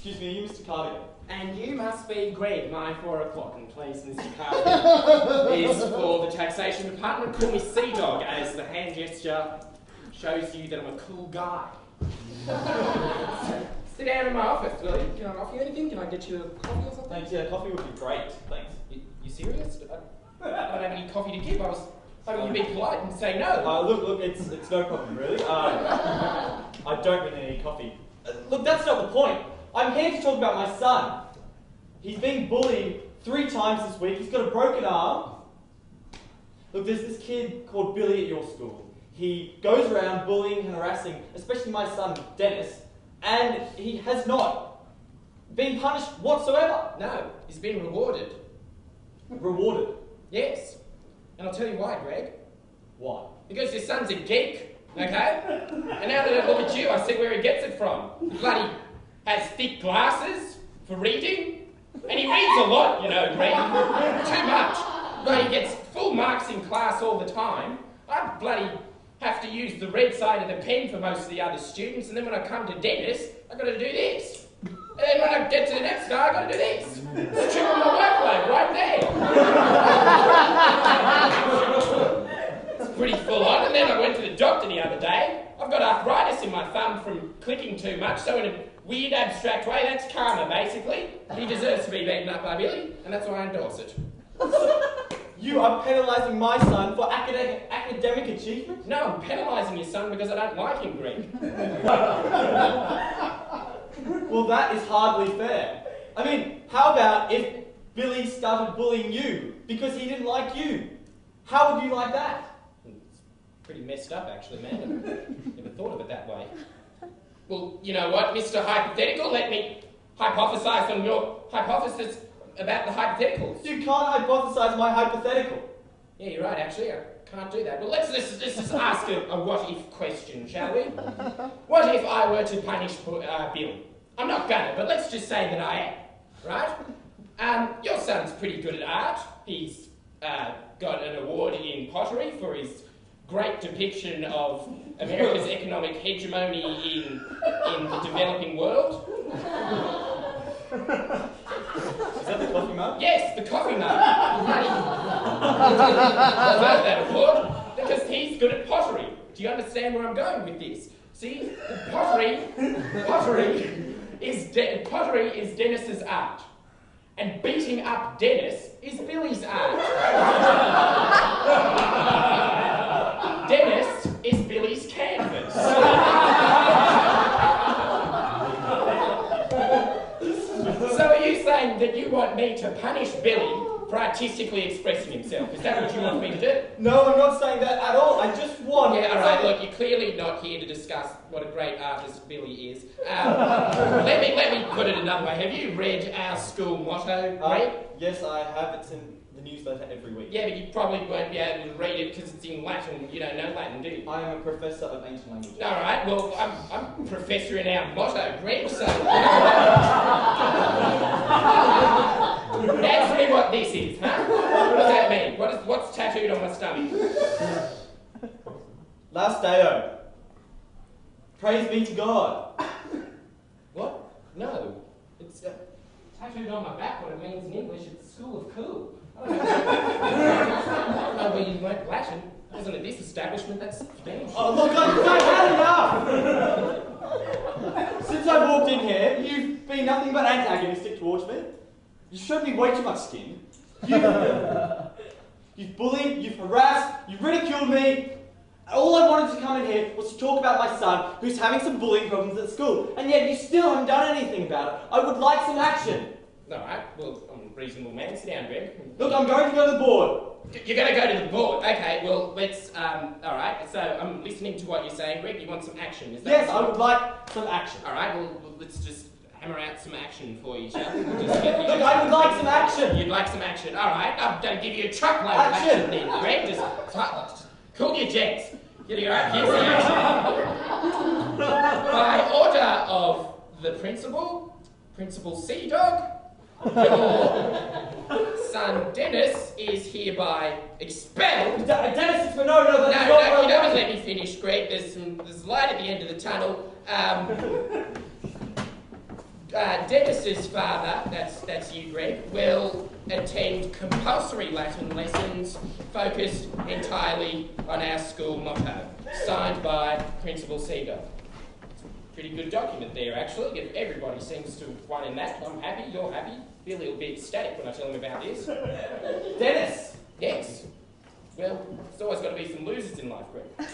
Excuse me, are you Mr. Cardigan? And you must be Greg, my 4 o'clock, and please, Mr. Cardigan, is for the taxation department. Call me Sea Dog, as the hand gesture shows you that I'm a cool guy. Sit down in my office, will you? Can I offer you anything? Can I get you a coffee or something? Thanks, yeah, coffee would be great. Thanks. You serious? I don't have any coffee to give. I was hoping you'd be polite and say no. Look, it's no problem, really. I don't really need any coffee. Look, that's not the point. I'm here to talk about my son. He's been bullied 3 times this week. He's got a broken arm. Look, there's this kid called Billy at your school. He goes around bullying and harassing, especially my son, Dennis, and he has not been punished whatsoever. No, he's been rewarded. Rewarded? Yes. And I'll tell you why, Greg. Why? Because your son's a geek, okay? And now that I look at you, I see where he gets it from. He bloody has thick glasses for reading, and he reads a lot, you know, Greg. Too much. But he gets full marks in class all the time. I bloody have to use the red side of the pen for most of the other students, and then when I come to Dennis, I've got to do this. And then when I get to the next guy, I've got to do this. It's triple my workload right there. It's pretty full on. And then I went to the doctor the other day. I've got arthritis in my thumb from clicking too much, so in a weird, abstract way, that's karma, basically. He deserves to be beaten up by Billy, and that's why I endorse it. You are penalising my son for academic achievement? No, I'm penalising your son because I don't like him, Greg. Well, that is hardly fair. I mean, how about if Billy started bullying you because he didn't like you? How would you like that? It's pretty messed up, actually, man. I never thought of it that way. Well, you know what, Mr. Hypothetical, let me hypothesize on your hypothesis about the hypotheticals. You can't hypothesize my hypothetical. Yeah, you're right, actually. I can't do that. But let's just ask a what-if question, shall we? What if I were to punish Bill? I'm not gonna, but let's just say that I am, right? Your son's pretty good at art. He's got an award in pottery for his great depiction of America's economic hegemony in the developing world. Is that the coffee mug? Yes, the coffee mug. I love that award because he's good at pottery. Do you understand where I'm going with this? See, pottery is Dennis's art, and beating up Dennis is Billy's art. Dennis is Billy's canvas. So are you saying that you want me to punish Billy for artistically expressing himself? Is that what you want me to do? No, I'm not saying that at all. I just want... Yeah, alright, look, you're clearly not here to discuss what a great artist Billy is. Let me put it another way. Have you read our school motto, Greg? Yes, I have. It's in the newsletter every week. Yeah, but you probably won't be able to read it because it's in Latin. You don't know Latin, do you? I am a professor of ancient languages. Alright, well, I'm a professor in our motto, Greg, so... Answer me what this is, huh? What does that mean? What's tattooed on my stomach? Last Deo. Praise be to God. What? No. It's tattooed on my back. What it means in English, it's School of Cool. I don't know where you learnt Latin. It wasn't at this establishment, that's Spanish. Oh, look, I've had enough! Since I walked in here, you've been nothing but antagonistic towards me. You showed me way too much skin. You've bullied, you've harassed, you've ridiculed me. All I wanted to come in here was to talk about my son, who's having some bullying problems at school, and yet you still haven't done anything about it. I would like some action. Alright, well, I'm a reasonable man. Sit down, Greg. Look, I'm going to go to the board. You're going to go to the board? Okay, well, let's, alright, so I'm listening to what you're saying, Greg. You want some action, is that Yes, I would like some action. Alright, well, let's just hammer out some action for you, shall we? We'll just get you Look, I would like some action. You'd like some action. Alright, I'm going to give you a truckload of action then, Greg. Just cool your jets. Here's the action. By order of the Principal Sea Dog, your son Dennis is hereby expelled. Dennis, no, No, you don't let me finish, Greg. There's light at the end of the tunnel. Dennis's father, that's you, Greg, will attend compulsory Latin lessons focused entirely on our school motto, signed by Principal Seagull. Pretty good document there, actually. If everybody seems to have won in that, I'm happy, you're happy. Billy will be ecstatic when I tell him about this. Dennis! Yes. Well, there's always got to be some losers in life, Greg.